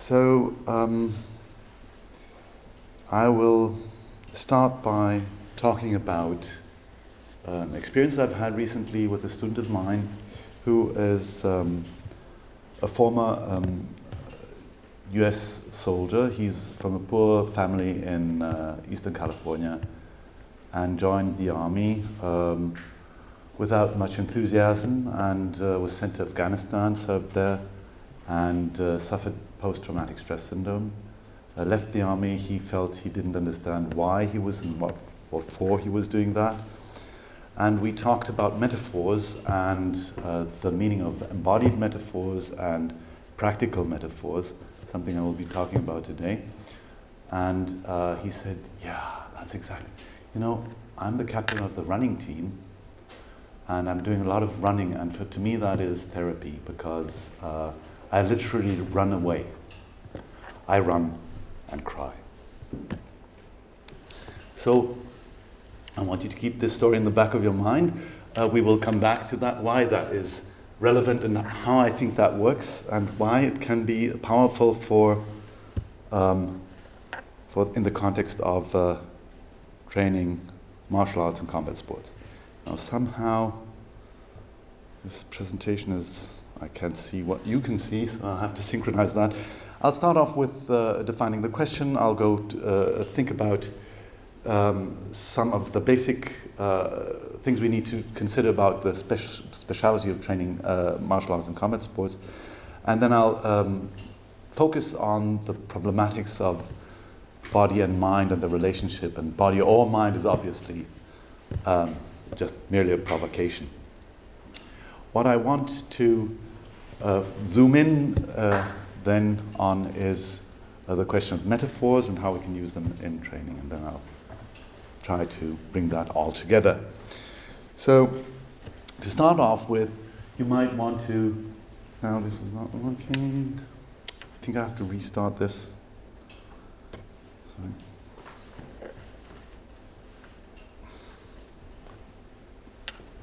So I will start by talking about an experience I've had recently with a student of mine who is a former US soldier. He's from a poor family in Eastern California and joined the army without much enthusiasm and was sent to Afghanistan, served there, and suffered post-traumatic stress syndrome. Left the army. He felt he didn't understand why he was and what for he was doing that. And we talked about metaphors and the meaning of embodied metaphors and practical metaphors, something I will be talking about today. And he said, yeah, that's exactly. You know, I'm the captain of the running team, and I'm doing a lot of running, and to me that is therapy, because I literally run away. I run and cry. So I want you to keep this story in the back of your mind. We will come back to that, why that is relevant and how I think that works, and why it can be powerful for in the context of training martial arts and combat sports. Now somehow this presentation is, I can't see what you can see, so I'll have to synchronize that. I'll start off with defining the question. I'll go think about some of the basic things we need to consider about the speciality of training martial arts and combat sports. And then I'll focus on the problematics of body and mind and the relationship. And body or mind is obviously just merely a provocation. What I want to zoom in then on is the question of metaphors and how we can use them in training, and then I'll try to bring that all together. So to start off with, you might want to, now this is not working, I think I have to restart this. Sorry.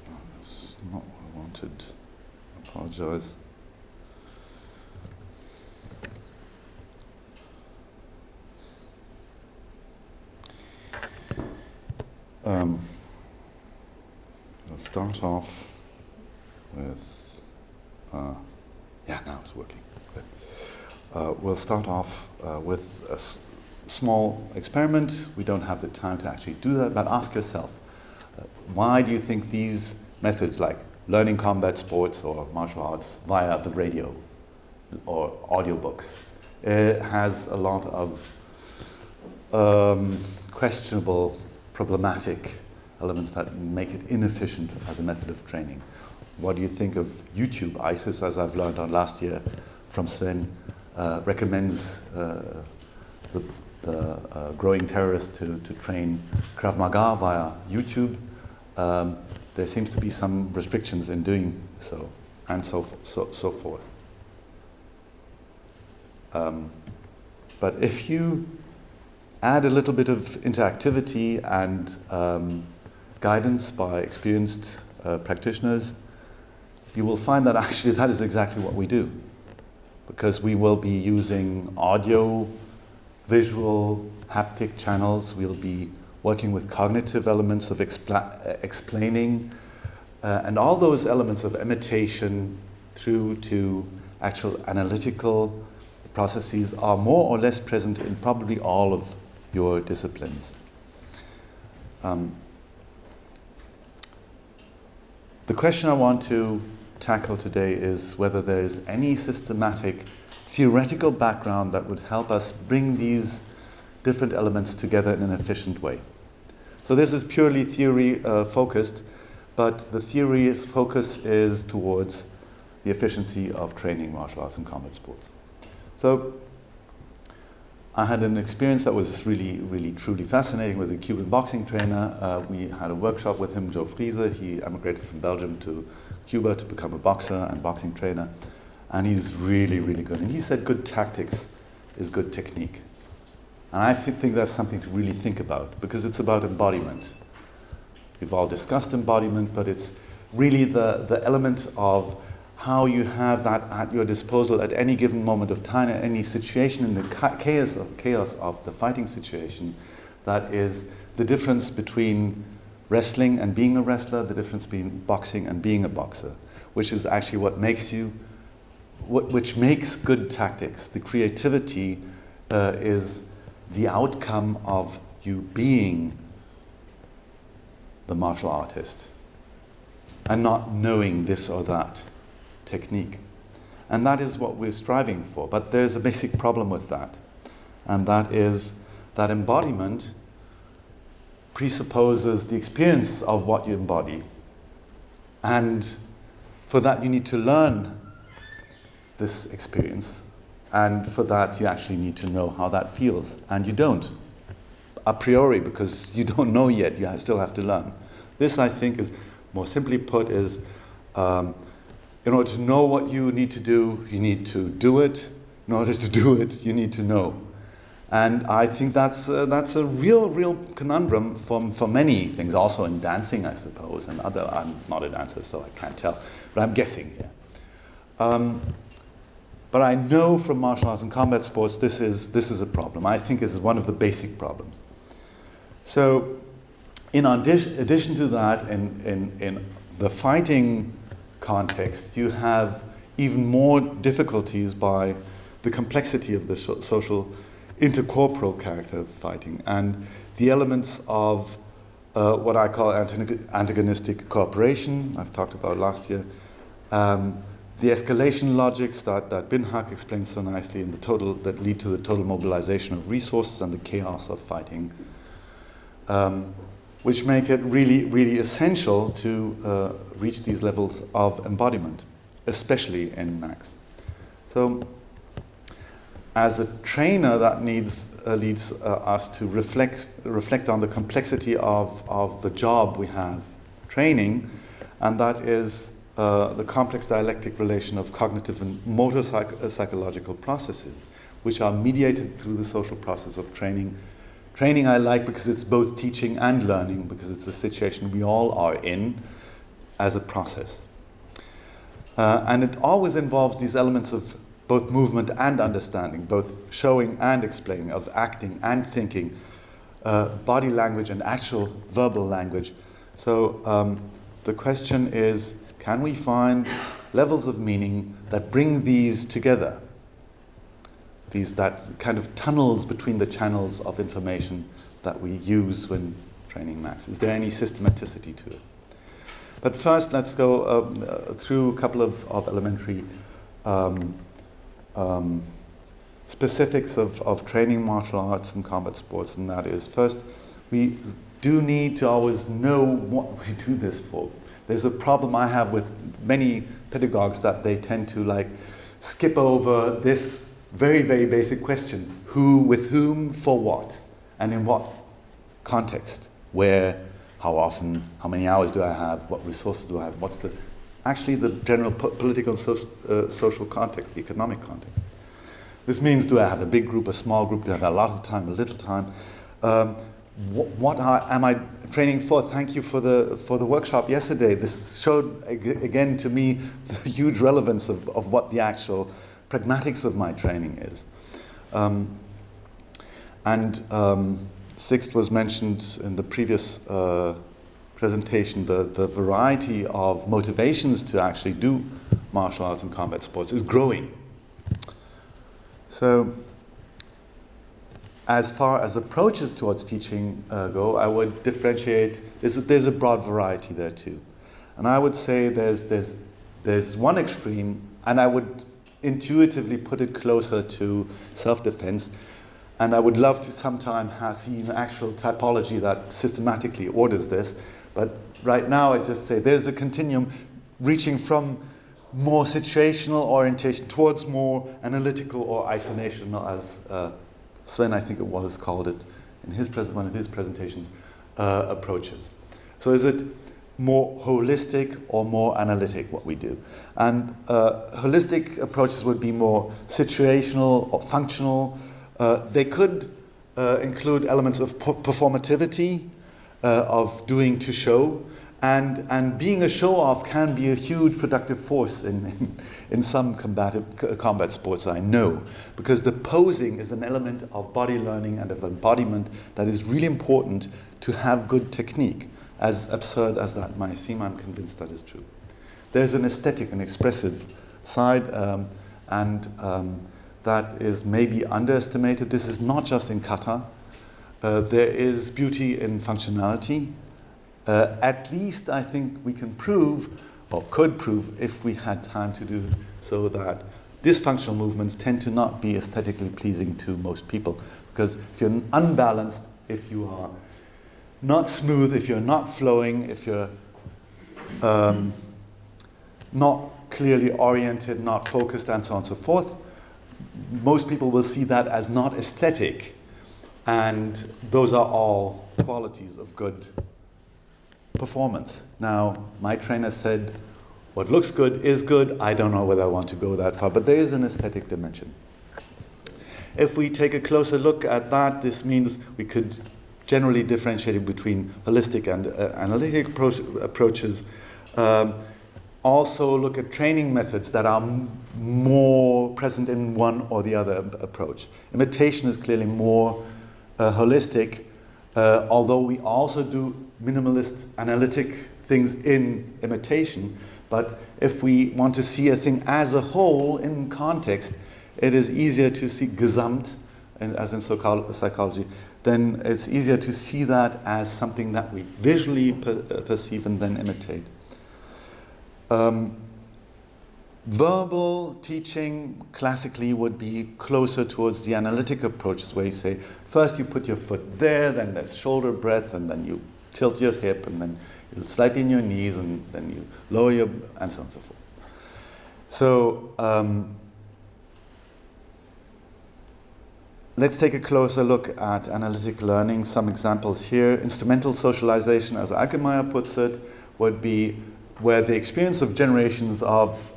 Oh, that's not what I wanted. I apologize. Let's start off with, now it's working. Good. We'll start off with a small experiment. We don't have the time to actually do that, but ask yourself, why do you think these methods like learning combat sports or martial arts via the radio or audiobooks has a lot of questionable, problematic elements that make it inefficient as a method of training? What do you think of YouTube? ISIS, as I've learned on last year from Sven, recommends the growing terrorists to train Krav Maga via YouTube. There seems to be some restrictions in doing so, and so forth. But if you add a little bit of interactivity and guidance by experienced practitioners, you will find that actually that is exactly what we do. Because we will be using audio, visual, haptic channels. We'll be working with cognitive elements of explaining, and all those elements of imitation through to actual analytical processes are more or less present in probably all of your disciplines. The question I want to tackle today is whether there is any systematic theoretical background that would help us bring these different elements together in an efficient way. So this is purely theory focused, but the theory's focus is towards the efficiency of training martial arts and combat sports. So I had an experience that was really, really, truly fascinating with a Cuban boxing trainer. We had a workshop with him, Joe Friese. He emigrated from Belgium to Cuba to become a boxer and boxing trainer. And he's really, really good. And he said good tactics is good technique. And I think that's something to really think about, because it's about embodiment. We've all discussed embodiment, but it's really the element of how you have that at your disposal at any given moment of time, at any situation in the chaos of the fighting situation. That is the difference between wrestling and being a wrestler, the difference between boxing and being a boxer, which is actually what makes which makes good tactics. The creativity is the outcome of you being the martial artist and not knowing this or that technique. And that is what we're striving for. But there's a basic problem with that. And that is that embodiment presupposes the experience of what you embody. And for that you need to learn this experience. And for that you actually need to know how that feels. And you don't, a priori, because you don't know yet, you still have to learn. This, I think, is, more simply put, is in order to know what you need to do, you need to do it. In order to do it, you need to know. And I think that's a real conundrum for many things, also in dancing, I suppose, and other. I'm not a dancer, so I can't tell, but I'm guessing here. But I know from martial arts and combat sports this is a problem. I think this is one of the basic problems. So, in addition to that, in the fighting context, you have even more difficulties by the complexity of the social intercorporal character of fighting and the elements of what I call antagonistic cooperation, I've talked about last year, the escalation logics that Bin-Hak explains so nicely in that lead to the total mobilization of resources and the chaos of fighting, which make it really essential to reach these levels of embodiment, especially in MACS. So, as a trainer, that leads us to reflect on the complexity of the job we have training, and that is the complex dialectic relation of cognitive and motor psychological processes, which are mediated through the social process of training. Training I like because it's both teaching and learning, because it's a situation we all are in as a process. And it always involves these elements of both movement and understanding, both showing and explaining, of acting and thinking, body language and actual verbal language. So the question is, can we find levels of meaning that bring these together? That kind of tunnels between the channels of information that we use when training MACS. Is there any systematicity to it? But first, let's go through a couple of elementary specifics of training martial arts and combat sports, and that is, first, we do need to always know what we do this for. There's a problem I have with many pedagogues that they tend to skip over this very basic question: who, with whom, for what, and in what context, where, how often, how many hours do I have, what resources do I have, what's actually the general political and social context, the economic context. This means, do I have a big group, a small group, do I have a lot of time, a little time? What am I training for? Thank you for the workshop yesterday. This showed again to me the huge relevance of what the actual pragmatics of my training is. Sixth was mentioned in the previous presentation, the variety of motivations to actually do martial arts and combat sports is growing. So, as far as approaches towards teaching go, I would differentiate. There's a broad variety there too, and I would say there's one extreme, and I would intuitively put it closer to self-defense, and I would love to sometime see an actual typology that systematically orders this. But right now, I just say there's a continuum reaching from more situational orientation towards more analytical or isolational, as Sven, I think it was, called it in one of his presentations, approaches. So is it more holistic or more analytic, what we do? And holistic approaches would be more situational or functional. They could include elements of performativity, of doing to show, And being a show-off can be a huge productive force in some combat sports, I know, because the posing is an element of body learning and of embodiment that is really important to have good technique. As absurd as that might seem, I'm convinced that is true. There's an aesthetic and expressive side, and that is maybe underestimated. This is not just in kata. There is beauty in functionality. At least I think we can prove, or could prove if we had time to do so, that dysfunctional movements tend to not be aesthetically pleasing to most people. Because if you're unbalanced, if you are not smooth, if you're not flowing, if you're not clearly oriented, not focused, and so on and so forth, most people will see that as not aesthetic. And those are all qualities of good performance. Now, my trainer said, what looks good is good. I don't know whether I want to go that far, but there is an aesthetic dimension. If we take a closer look at that, this means we could generally differentiate it between holistic and analytic approaches. Also look at training methods that are more present in one or the other approach. Imitation is clearly more holistic, although we also do minimalist analytic things in imitation. But if we want to see a thing as a whole in context, it is easier to see Gesamt, as in psychology, then it's easier to see that as something that we visually perceive and then imitate. Verbal teaching classically would be closer towards the analytic approaches, where you say, first you put your foot there, then there's shoulder breadth, and then you tilt your hip, and then you slightly in your knees, and then you lower your, and so on and so forth. So let's take a closer look at analytic learning. Some examples here. Instrumental socialization, as Alkemeyer puts it, would be where the experience of generations of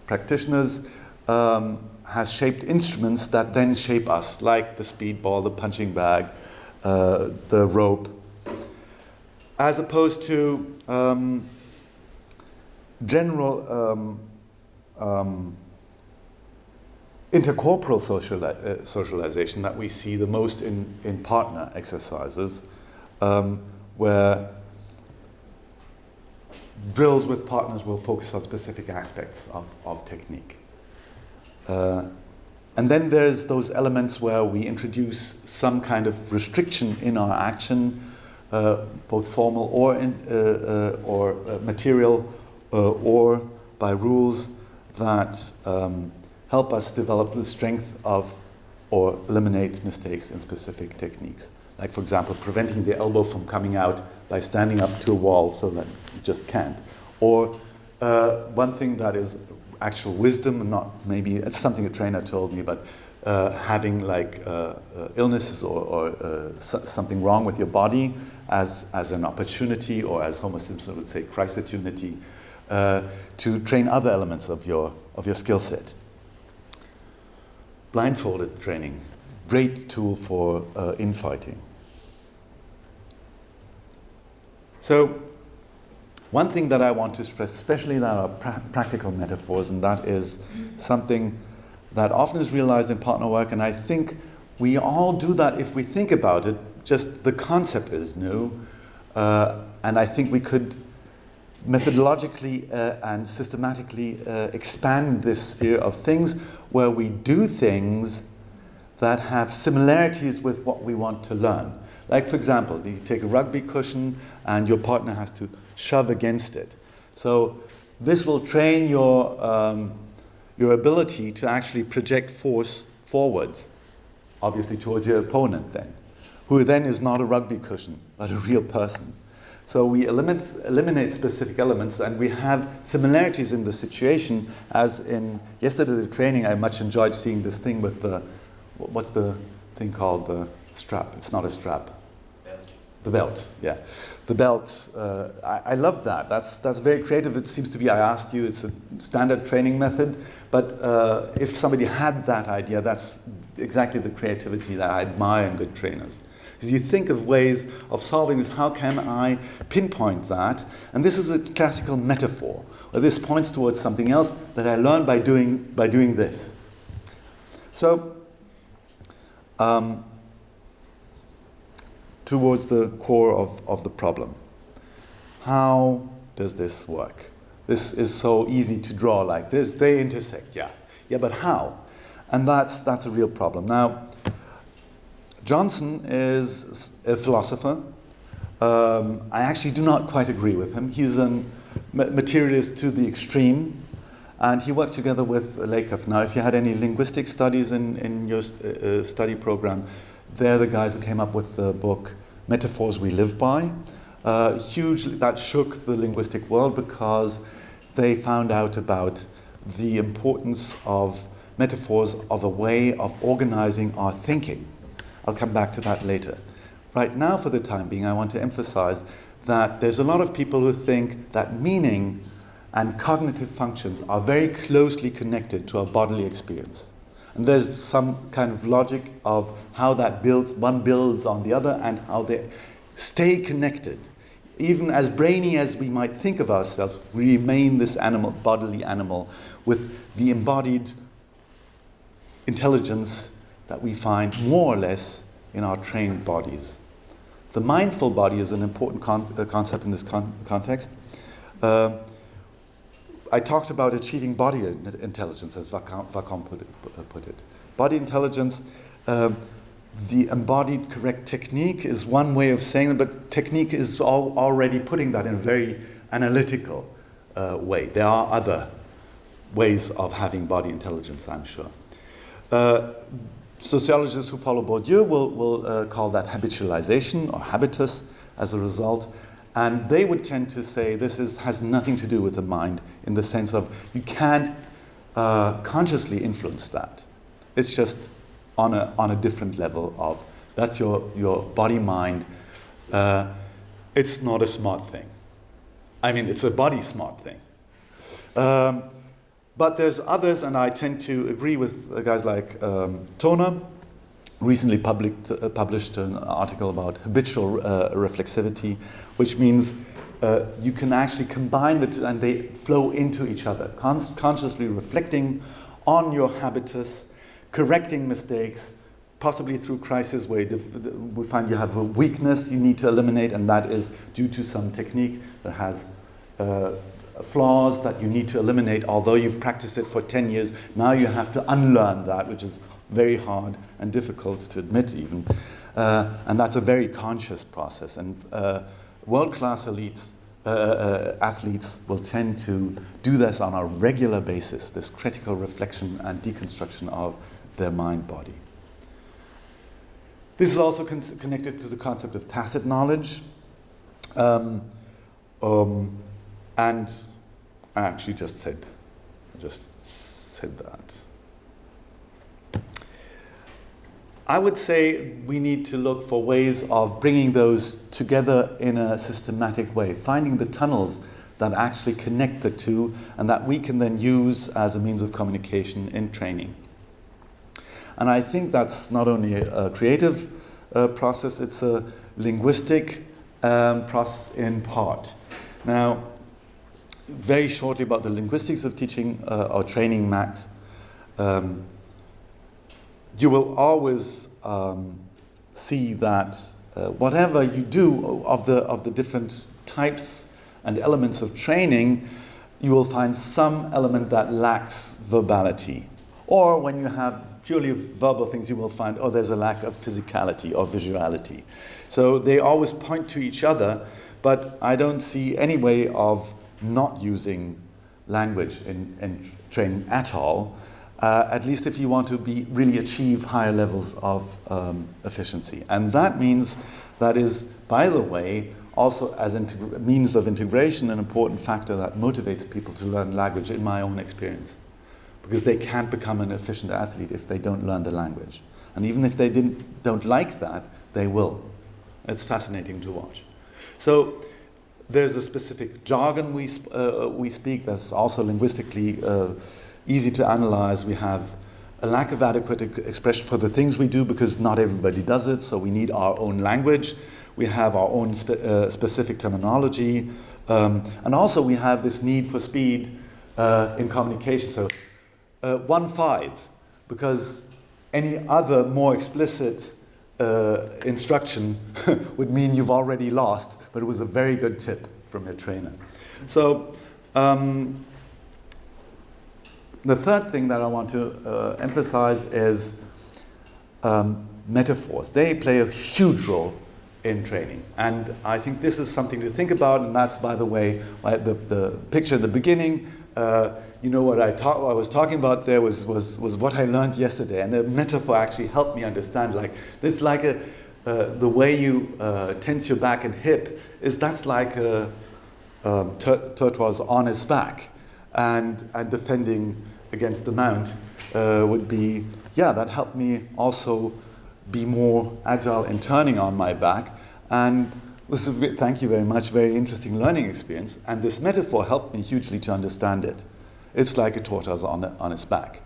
practitioners has shaped instruments that then shape us, like the speedball, the punching bag, the rope, as opposed to general intercorporal socialization that we see the most in partner exercises, where drills with partners will focus on specific aspects of technique. And then there's those elements where we introduce some kind of restriction in our action, both formal or material, or by rules that help us develop the strength of or eliminate mistakes in specific techniques. Like, for example, preventing the elbow from coming out by standing up to a wall so that you just can't. Or one thing that is actual wisdom, not maybe, it's something a trainer told me, but having like illnesses or something wrong with your body as an opportunity, or as Homer Simpson would say, Christ-opportunity, to train other elements of your skill set. Blindfolded training, great tool for infighting. So, one thing that I want to stress, especially in our practical metaphors, and that is something that often is realized in partner work, and I think we all do that if we think about it, just the concept is new, and I think we could methodologically and systematically expand this sphere of things where we do things that have similarities with what we want to learn. Like, for example, you take a rugby cushion and your partner has to shove against it. So this will train your ability to actually project force forwards, obviously towards your opponent then, who then is not a rugby cushion, but a real person. So we eliminate specific elements, and we have similarities in the situation, as in yesterday's training I much enjoyed seeing this thing with the, what's the thing called, the strap? It's not a strap. The belt, yeah. The belt, I love that. That's very creative. It seems to be, I asked you, it's a standard training method, but if somebody had that idea, that's exactly the creativity that I admire in good trainers. Because you think of ways of solving this, how can I pinpoint that? And this is a classical metaphor, where this points towards something else that I learned by doing this. So, towards the core of the problem. How does this work? This is so easy to draw like this. They intersect, yeah. Yeah, but how? And that's a real problem. Now, Johnson is a philosopher. I actually do not quite agree with him. He's a materialist to the extreme, and he worked together with Lakoff. Now, if you had any linguistic studies in your study program, they're the guys who came up with the book Metaphors We Live By. Hugely, that shook the linguistic world because they found out about the importance of metaphors of a way of organizing our thinking. I'll come back to that later. Right now, for the time being, I want to emphasize that there's a lot of people who think that meaning and cognitive functions are very closely connected to our bodily experience. And there's some kind of logic of how that one builds on the other and how they stay connected. Even as brainy as we might think of ourselves, we remain this bodily animal with the embodied intelligence that we find more or less in our trained bodies. The mindful body is an important concept in this context. I talked about achieving body intelligence, as Wacom put it. Body intelligence, the embodied correct technique is one way of saying it, but technique is already putting that in a very analytical way. There are other ways of having body intelligence, I'm sure. Sociologists who follow Bourdieu will call that habitualization or habitus as a result. And they would tend to say this has nothing to do with the mind in the sense of you can't consciously influence that. It's just on a different level of that's your body-mind. It's not a smart thing. I mean, it's a body-smart thing. But there's others, and I tend to agree with guys like Toner, recently published an article about habitual reflexivity, which means you can actually combine the two and they flow into each other, consciously reflecting on your habitus, correcting mistakes, possibly through crisis where we find you have a weakness you need to eliminate, and that is due to some technique that has flaws that you need to eliminate. Although you've practiced it for 10 years, now you have to unlearn that, which is very hard and difficult to admit even. And that's a very conscious process. And world-class elites, athletes will tend to do this on a regular basis, this critical reflection and deconstruction of their mind-body. This is also connected to the concept of tacit knowledge. And I actually just said that. I would say we need to look for ways of bringing those together in a systematic way, finding the tunnels that actually connect the two and that we can then use as a means of communication in training. And I think that's not only a creative process, it's a linguistic process in part. Now, very shortly about the linguistics of teaching or training MACS. You will always see that whatever you do of the different types and elements of training, you will find some element that lacks verbality. Or when you have purely verbal things, you will find, oh, there's a lack of physicality or visuality. So they always point to each other, but I don't see any way of not using language in training at all, at least if you want to really achieve higher levels of efficiency. And that means that is, by the way, also as means of integration, an important factor that motivates people to learn language in my own experience. Because they can't become an efficient athlete if they don't learn the language. And even if they don't like that, they will. It's fascinating to watch. So there's a specific jargon we speak that's also linguistically easy to analyze. We have a lack of adequate expression for the things we do because not everybody does it, so we need our own language. We have our own specific terminology. And also we have this need for speed in communication. So 1-5, because any other more explicit instruction would mean you've already lost, but it was a very good tip from your trainer. So the third thing that I want to emphasize is metaphors. They play a huge role in training, and I think this is something to think about. And that's, by the way, the picture at the beginning. You know what I was talking about there was what I learned yesterday, and a metaphor actually helped me understand. Like this, like the way you tense your back and hip that's like a tortoise on its back, and defending against the mount would be, that helped me also be more agile in turning on my back. And this is, thank you very much, very interesting learning experience. And this metaphor helped me hugely to understand it. It's like a tortoise on its back.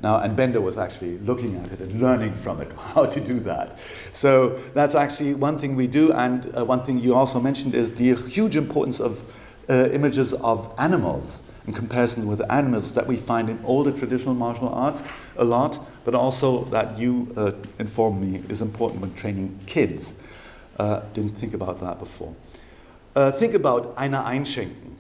Now, and Bender was actually looking at it and learning from it how to do that. So that's actually one thing we do. And one thing you also mentioned is the huge importance of images of animals in comparison with animals that we find in older traditional martial arts a lot, but also that you informed me is important when training kids. Didn't think about that before. Think about Einer einschenken.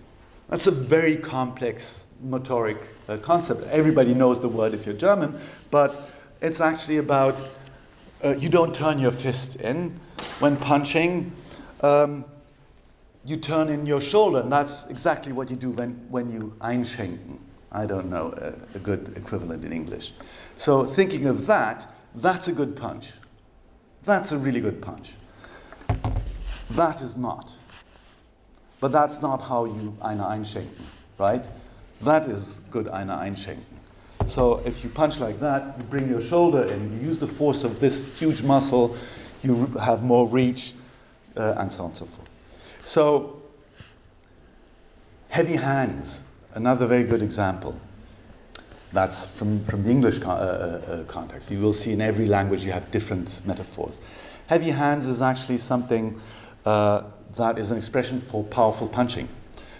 That's a very complex motoric concept. Everybody knows the word if you're German, but it's actually about you don't turn your fist in when punching. You turn in your shoulder, and that's exactly what you do when you einschenken. I don't know a good equivalent in English. So thinking of that, that's a good punch. That's a really good punch. That is not. But that's not how you Einer einschenken, right? That is good Einer einschenken. So if you punch like that, you bring your shoulder in, you use the force of this huge muscle, you have more reach, and so on and so forth. So, heavy hands, another very good example. That's from the English context. You will see in every language you have different metaphors. Heavy hands is actually something that is an expression for powerful punching.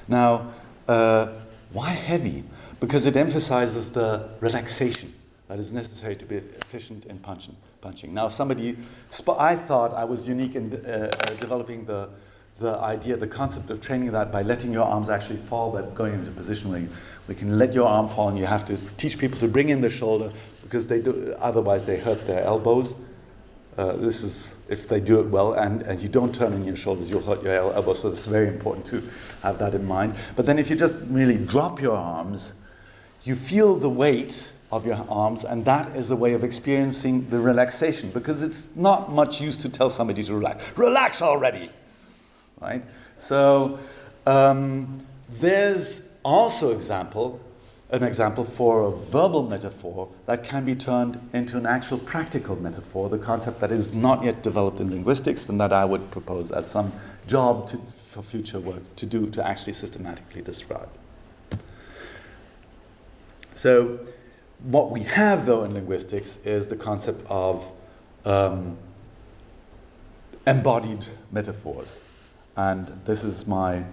Now, why heavy? Because it emphasizes the relaxation that is necessary to be efficient in punching. Now, I thought I was unique in developing the idea, the concept of training that by letting your arms actually fall, but going into a position where we can let your arm fall, and you have to teach people to bring in the shoulder because otherwise they hurt their elbows. This is if they do it well, and you don't turn in your shoulders, you'll hurt your elbows. So it's very important to have that in mind. But then if you just really drop your arms, you feel the weight of your arms, and that is a way of experiencing the relaxation, because it's not much use to tell somebody to relax. Relax already, right? So there's also an example for a verbal metaphor that can be turned into an actual practical metaphor, the concept that is not yet developed in linguistics and that I would propose as some job for future work to do, to actually systematically describe. So what we have, though, in linguistics is the concept of embodied metaphors. And this is my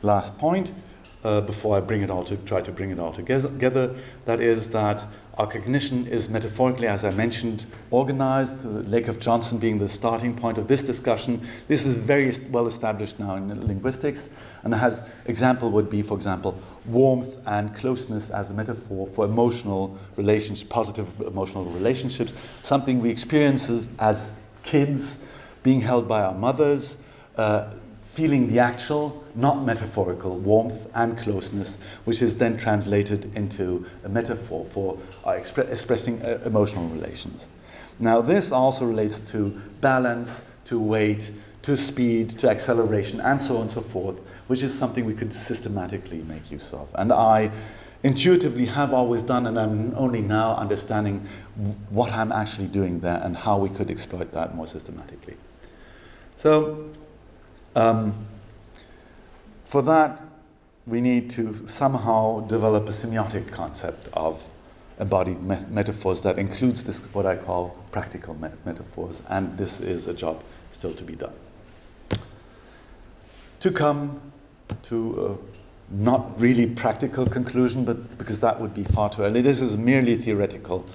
last point. Before I try to bring it all together, that is that our cognition is metaphorically, as I mentioned, organized, the Lake of Johnson being the starting point of this discussion. This is very well established now in linguistics, and example would be, for example, warmth and closeness as a metaphor for emotional relationships, positive emotional relationships, something we experience as kids, being held by our mothers, feeling the actual, not metaphorical, warmth and closeness, which is then translated into a metaphor for expressing emotional relations. Now, this also relates to balance, to weight, to speed, to acceleration, and so on and so forth, which is something we could systematically make use of. And I intuitively have always done, and I'm only now understanding what I'm actually doing there and how we could exploit that more systematically. So, for that, we need to somehow develop a semiotic concept of embodied metaphors that includes this, what I call practical metaphors, and this is a job still to be done. To come to a not really practical conclusion, but because that would be far too early, this is merely theoretical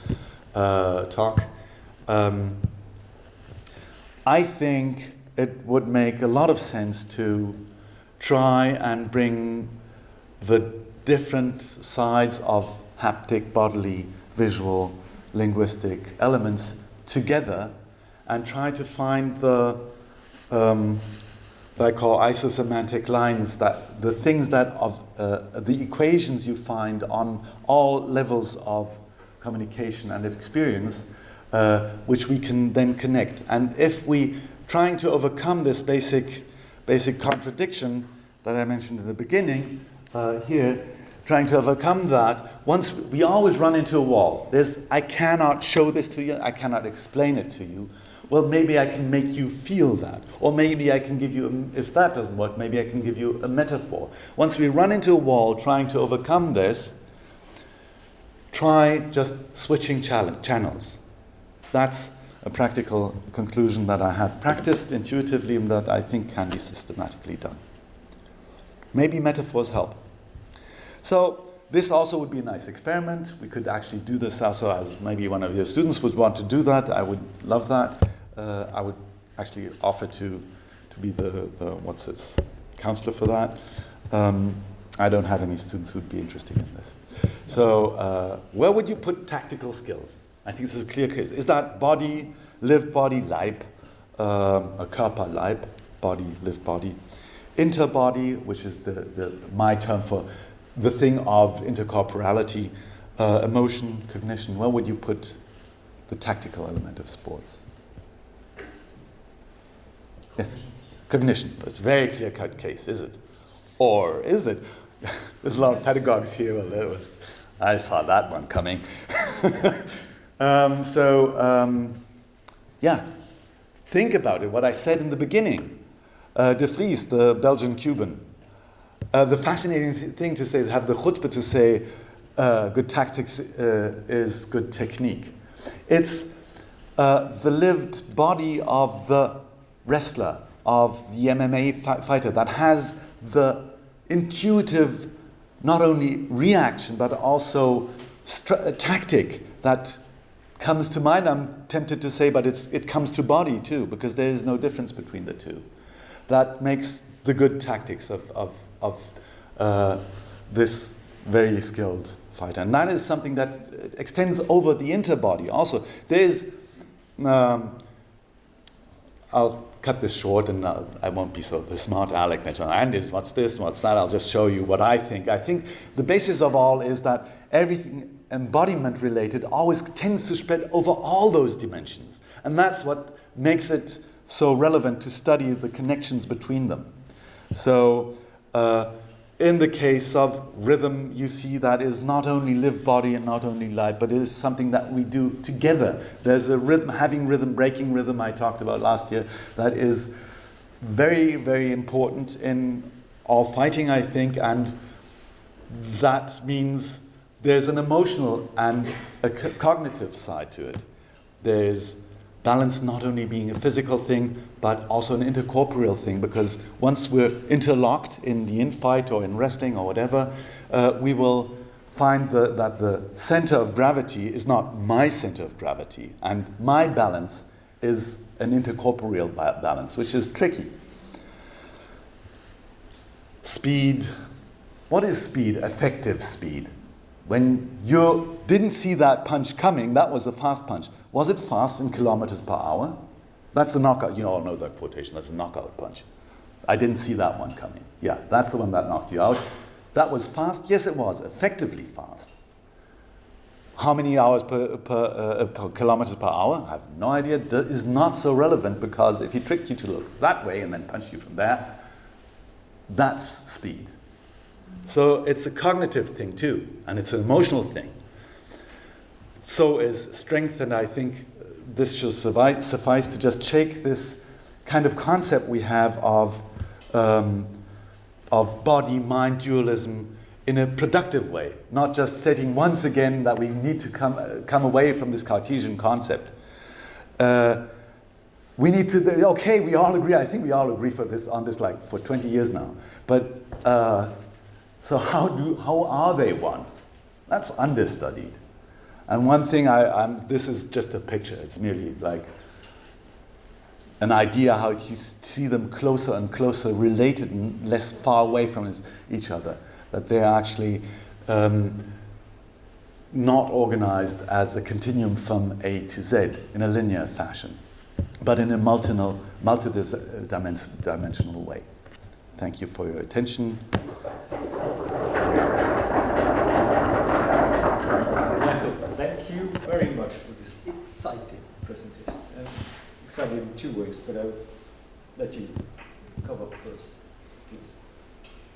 talk. I think it would make a lot of sense to try and bring the different sides of haptic, bodily, visual, linguistic elements together and try to find the what I call isosemantic lines, that the things that of the equations you find on all levels of communication and experience, which we can then connect. And if we trying to overcome this basic contradiction that I mentioned in the beginning here, trying to overcome that, once we always run into a wall. I cannot show this to you, I cannot explain it to you. Well, maybe I can make you feel that. Or maybe I can give you, if that doesn't work, maybe I can give you a metaphor. Once we run into a wall trying to overcome this, try just switching channels. That's a practical conclusion that I have practiced intuitively and that I think can be systematically done. Maybe metaphors help. So this also would be a nice experiment. We could actually do this also as maybe one of your students would want to do that. I would love that. I would actually offer to be the counselor for that. I don't have any students who would be interested in this. So where would you put tactical skills? I think this is a clear case. Is that body, lived body, Leib, a Körper, Leib, body, lived body, interbody, which is my term for the thing of intercorporality, emotion, cognition. Where would you put the tactical element of sports? Yeah. Cognition. It's a very clear-cut case, is it? Or is it? There's a lot of pedagogues here. Well, I saw that one coming. Yeah, think about it, what I said in the beginning. De Vries, the Belgian Cuban. The fascinating thing to say is have the chutzpah to say good tactics is good technique. It's the lived body of the wrestler, of the MMA fighter that has the intuitive, not only reaction, but also tactic that comes to mind. I'm tempted to say, but it comes to body too, because there is no difference between the two. That makes the good tactics of this very skilled fighter. And that is something that extends over the interbody also. There's, I'll cut this short and I won't be the smart aleck that, and what's this, what's that, I'll just show you what I think. I think the basis of all is that everything embodiment related always tends to spread over all those dimensions. And that's what makes it so relevant to study the connections between them. So in the case of rhythm, you see that is not only lived body and not only life, but it is something that we do together. There's a rhythm, having rhythm, breaking rhythm I talked about last year, that is very, very important in all fighting, I think, and that means there's an emotional and a cognitive side to it. There's balance not only being a physical thing, but also an intercorporeal thing, because once we're interlocked in the infight or in wrestling or whatever, we will find that the center of gravity is not my center of gravity, and my balance is an intercorporeal balance, which is tricky. Speed. What is speed? Effective speed. When you didn't see that punch coming, that was a fast punch. Was it fast in kilometers per hour? That's the knockout. You all know that quotation. That's a knockout punch. I didn't see that one coming. Yeah, that's the one that knocked you out. That was fast? Yes, it was. Effectively fast. How many hours per kilometers per hour? I have no idea. That is not so relevant, because if he tricked you to look that way and then punched you from there, that's speed. So it's a cognitive thing too, and it's an emotional thing. So is strength, and I think this should suffice to just shake this kind of concept we have of body-mind dualism in a productive way, not just stating once again that we need to come away from this Cartesian concept. We need to, okay, we all agree, I think we all agree on this like for 20 years now, but so how are they one? That's understudied. And one thing, this is just a picture, it's merely like an idea how you see them closer and closer related and less far away from each other, that they're actually not organized as a continuum from A to Z in a linear fashion, but in a multi-dimensional way. Thank you for your attention. Jakob, thank you very much for this exciting presentation. Excited in two ways, but I'll let you cover first, please.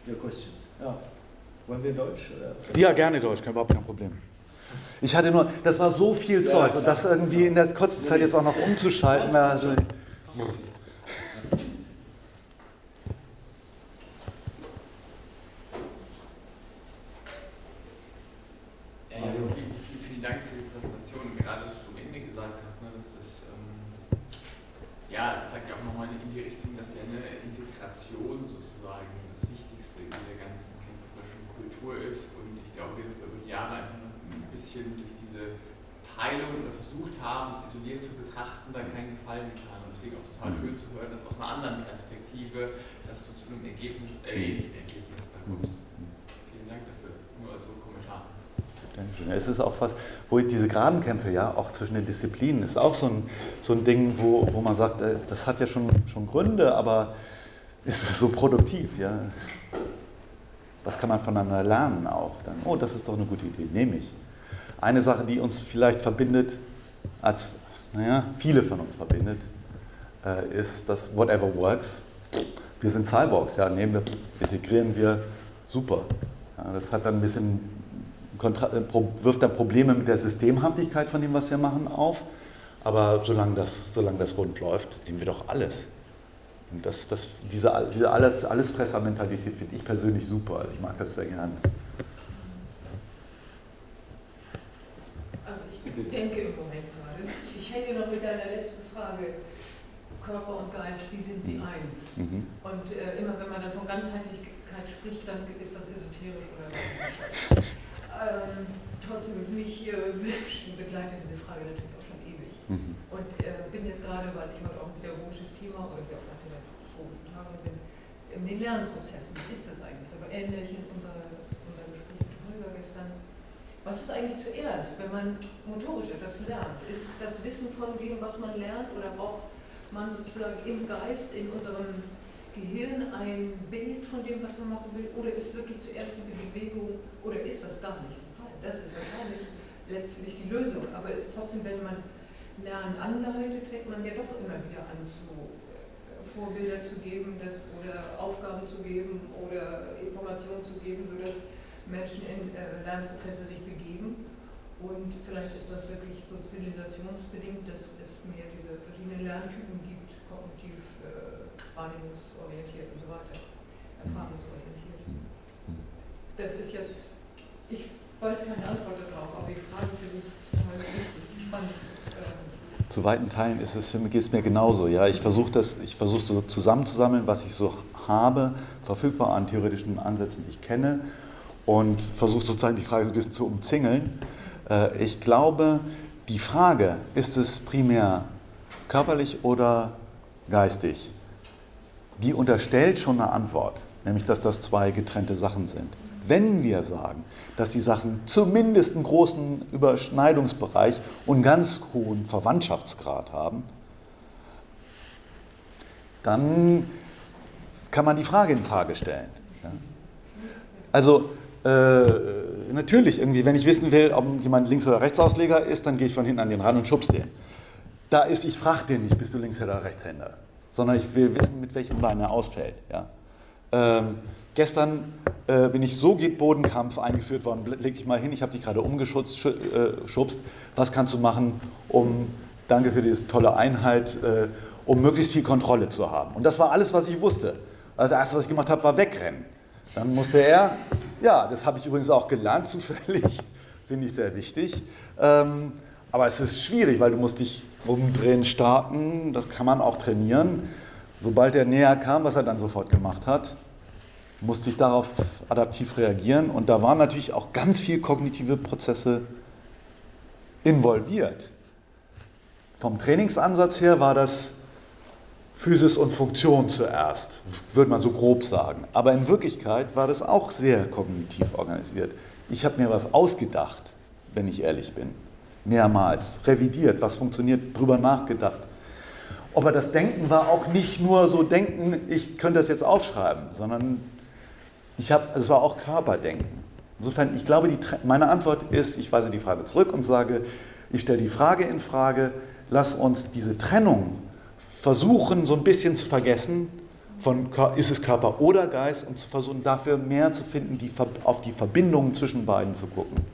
Your questions. Wollen wir Deutsch? Oder? Ja, gerne Deutsch, überhaupt kein Problem. Ich hatte nur, das war so viel Zeug und das irgendwie in der kurzen Zeit jetzt auch noch umzuschalten. Also, vielen Dank für die Präsentation. Und gerade, was du am Ende gesagt hast, ne, dass das zeigt ja auch nochmal in die Richtung, dass ja eine Integration sozusagen das Wichtigste in der ganzen kämpferischen Kultur ist. Und ich glaube, wir uns über die Jahre einfach noch ein bisschen durch diese Teilung oder versucht haben, es isoliert zu betrachten, da keinen Gefallen getan. Und deswegen auch total schön zu hören, dass aus einer anderen Perspektive, dass du zu einem Ergebnis da kommst. Vielen Dank dafür. Nur als so Kommentar. Dankeschön. Es ist auch was, wo diese Grabenkämpfe ja auch zwischen den Disziplinen ist auch so ein Ding, wo man sagt, das hat ja schon Gründe, aber ist es so produktiv, ja? Was kann man voneinander lernen auch? Dann, oh, das ist doch eine gute Idee, nehme ich. Eine Sache, die uns vielleicht verbindet, viele von uns verbindet, ist das Whatever Works. Wir sind Cyborgs, ja, integrieren wir, super. Ja, das hat dann ein bisschen wirft dann Probleme mit der Systemhaftigkeit von dem, was wir machen, auf. Aber solange das rund läuft, nehmen wir doch alles. Und diese Allesfresser-Mentalität finde ich persönlich super. Also ich mag das sehr gerne. Also ich denke im Moment gerade, ich hänge noch mit deiner letzten Frage, Körper und Geist, wie sind sie eins? Und immer wenn man dann von Ganzheitlichkeit spricht, dann ist das esoterisch oder was. Trotzdem, mich begleitet diese Frage natürlich auch schon ewig. Und bin jetzt gerade, weil ich heute auch ein pädagogisches Thema oder wir auch nach pädagogischen Tagen sind, in den Lernprozessen. Wie ist das eigentlich? Aber ähnlich in unser Gespräch mit Holger gestern. Was ist eigentlich zuerst, wenn man motorisch etwas lernt? Ist es das Wissen von dem, was man lernt, oder braucht man sozusagen im Geist, in unserem Gehirn ein Bild von dem, was man machen will, oder ist wirklich zuerst die Bewegung, oder ist das gar nicht der Fall? Das ist wahrscheinlich letztlich die Lösung, aber es ist trotzdem, wenn man Lernen anleitet, fängt man ja doch immer wieder an, Vorbilder zu geben oder Aufgaben zu geben oder Informationen zu geben, sodass Menschen in Lernprozesse sich begeben. Und vielleicht ist das wirklich so zivilisationsbedingt, dass es mehr diese verschiedenen Lerntypen gibt, kognitiv, wahrnehmungsorientiert und so weiter, erfahrungsorientiert. Das ist jetzt, ich weiß keine Antwort darauf, aber die Frage finde ich richtig spannend. Zu weiten Teilen geht es mir genauso. Ja? Ich versuche so zusammenzusammeln, was ich so habe, verfügbar an theoretischen Ansätzen, die ich kenne, und versuche sozusagen die Frage so ein bisschen zu umzingeln. Ich glaube, die Frage, ist es primär körperlich oder geistig, die unterstellt schon eine Antwort, nämlich dass das zwei getrennte Sachen sind. Wenn wir sagen, dass die Sachen zumindest einen großen Überschneidungsbereich und einen ganz hohen Verwandtschaftsgrad haben, dann kann man die Frage in Frage stellen. Ja? Also natürlich, irgendwie, wenn ich wissen will, ob jemand Links- oder Rechtsausleger ist, dann gehe ich von hinten an den ran und schubs den. Ich frage den nicht, bist du Links- oder Rechtshänder, sondern ich will wissen, mit welchem Bein er ausfällt. Ja? Gestern bin ich so Bodenkampf eingeführt worden, leg dich mal hin, ich habe dich gerade umgeschubst, was kannst du machen, danke für diese tolle Einheit, um möglichst viel Kontrolle zu haben. Und das war alles, was ich wusste. Also das Erste, was ich gemacht habe, war wegrennen. Dann musste er Ja, das habe ich übrigens auch gelernt, zufällig. Finde ich sehr wichtig. Aber es ist schwierig, weil du musst dich rumdrehen, starten. Das kann man auch trainieren. Sobald er näher kam, was er dann sofort gemacht hat, musste ich darauf adaptiv reagieren. Und da waren natürlich auch ganz viele kognitive Prozesse involviert. Vom Trainingsansatz her war das Physis und Funktion zuerst, würde man so grob sagen. Aber in Wirklichkeit war das auch sehr kognitiv organisiert. Ich habe mir was ausgedacht, wenn ich ehrlich bin. Mehrmals. Revidiert, was funktioniert, drüber nachgedacht. Aber das Denken war auch nicht nur so Denken, ich könnte das jetzt aufschreiben, sondern es war auch Körperdenken. Insofern, ich glaube, meine Antwort ist, ich weise die Frage zurück und sage, ich stelle die Frage in Frage, lass uns diese Trennung versuchen, so ein bisschen zu vergessen, von ist es Körper oder Geist, und zu versuchen, dafür mehr zu finden, auf die Verbindungen zwischen beiden zu gucken.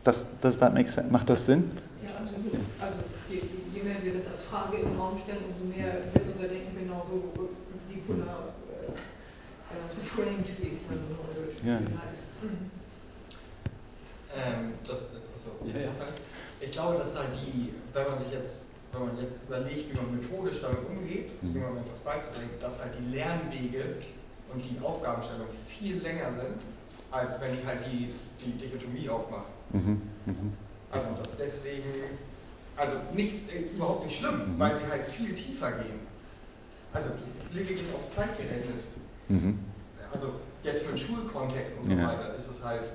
Macht das Sinn? Ja, absolut. Also je mehr wir das als Frage im Raum stellen, umso mehr wird unser Denken genauso wie vorher geframed, wie es man so heißt. Ich glaube, dass da wenn man jetzt überlegt, wie man methodisch damit umgeht, wie man etwas beizubringen, dass halt die Lernwege und die Aufgabenstellung viel länger sind, als wenn ich halt die Dichotomie aufmache. Also das deswegen, überhaupt nicht schlimm, weil sie halt viel tiefer gehen. Also Blicke gehen auf Zeit gerechnet. Also jetzt für den Schulkontext und so weiter ist es halt,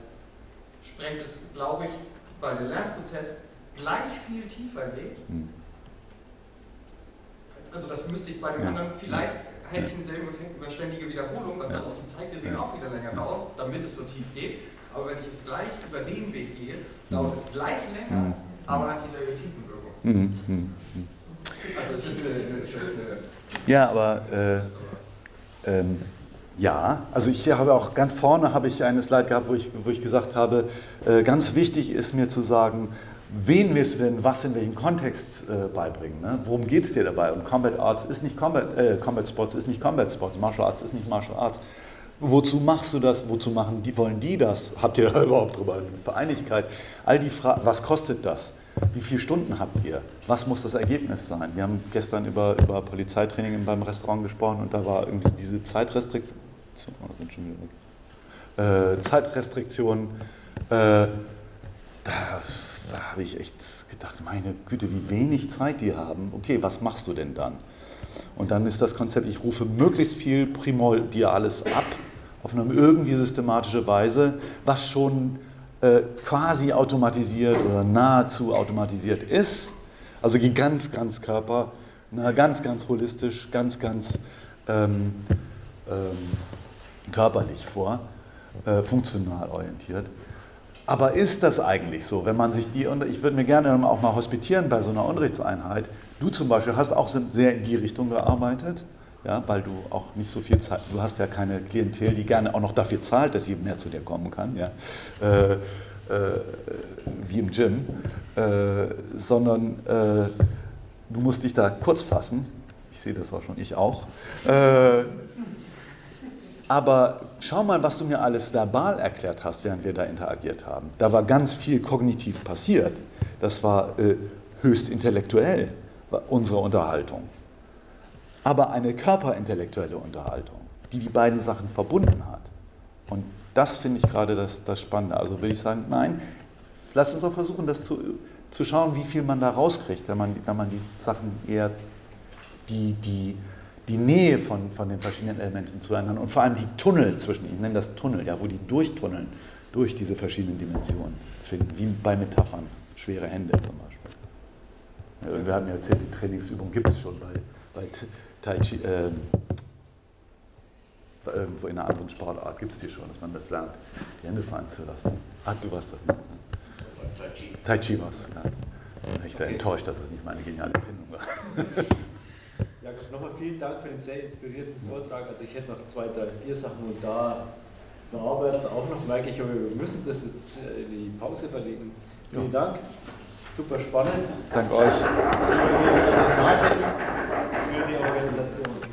sprengt es, glaube ich, weil der Lernprozess gleich viel tiefer geht. Also das müsste ich bei dem anderen, vielleicht hätte ich denselben Effekt über ständige Wiederholung, was dann auf die Zeit gesehen auch wieder länger dauert, damit es so tief geht. Aber wenn ich es gleich über den Weg gehe, dauert es gleich länger, aber hat dieselbe Tiefenwirkung. Also es ist eine ja, aber ja, also ich habe auch ganz vorne eine Slide gehabt, wo ich gesagt habe, ganz wichtig ist mir zu sagen, wen willst du denn was in welchem Kontext beibringen? Ne? Worum geht es dir dabei? Und Combat Arts ist nicht Combat Sports ist nicht Combat Sports, Martial Arts ist nicht Martial Arts. Wozu machst du das? Wozu wollen die das? Habt ihr da überhaupt drüber eine Vereinigkeit? All die Fragen, was kostet das? Wie viele Stunden habt ihr? Was muss das Ergebnis sein? Wir haben gestern über Polizeitraining beim Restaurant gesprochen und da war irgendwie diese Zeitrestriktion. Zeitrestriktion. Da habe ich echt gedacht, meine Güte, wie wenig Zeit die haben. Okay, was machst du denn dann? Und dann ist das Konzept, ich rufe möglichst viel Primordiales ab, auf eine irgendwie systematische Weise, was schon quasi automatisiert oder nahezu automatisiert ist. Also geht ganz Körper, ganz holistisch, ganz körperlich vor, funktional orientiert. Aber ist das eigentlich so, wenn man sich ich würde mir gerne auch mal hospitieren bei so einer Unterrichtseinheit. Du zum Beispiel hast auch sehr in die Richtung gearbeitet, ja, weil du auch nicht so viel Zeit, du hast ja keine Klientel, die gerne auch noch dafür zahlt, dass sie mehr zu dir kommen kann, ja, wie im Gym, sondern du musst dich da kurz fassen. Ich sehe das auch schon, ich auch. Aber schau mal, was du mir alles verbal erklärt hast, während wir da interagiert haben. Da war ganz viel kognitiv passiert. Das war höchst intellektuell, unsere Unterhaltung. Aber eine körperintellektuelle Unterhaltung, die beiden Sachen verbunden hat. Und das finde ich gerade das Spannende. Also würde ich sagen, nein, lass uns auch versuchen, das zu schauen, wie viel man da rauskriegt, wenn man die Sachen eher, die Nähe von den verschiedenen Elementen zueinander und vor allem die Tunnel zwischen, ich nenne das Tunnel, ja, wo die durchtunneln, durch diese verschiedenen Dimensionen finden, wie bei Metaphern, schwere Hände zum Beispiel. Ja, wir hatten ja erzählt, die Trainingsübung gibt es schon bei Tai Chi, irgendwo in einer anderen Sportart gibt es die schon, dass man das lernt, die Hände fallen zu lassen. Du warst das nicht, ne? Tai Chi war es, ja. Da bin ich sehr enttäuscht, dass es nicht meine geniale Erfindung war. Jakob, nochmal vielen Dank für den sehr inspirierten Vortrag. Also ich hätte noch 2, 3, 4 Sachen und da Norbert auch noch, merke ich, aber wir müssen das jetzt in die Pause verlegen. Vielen Dank, super spannend. Danke euch. Für die Organisation.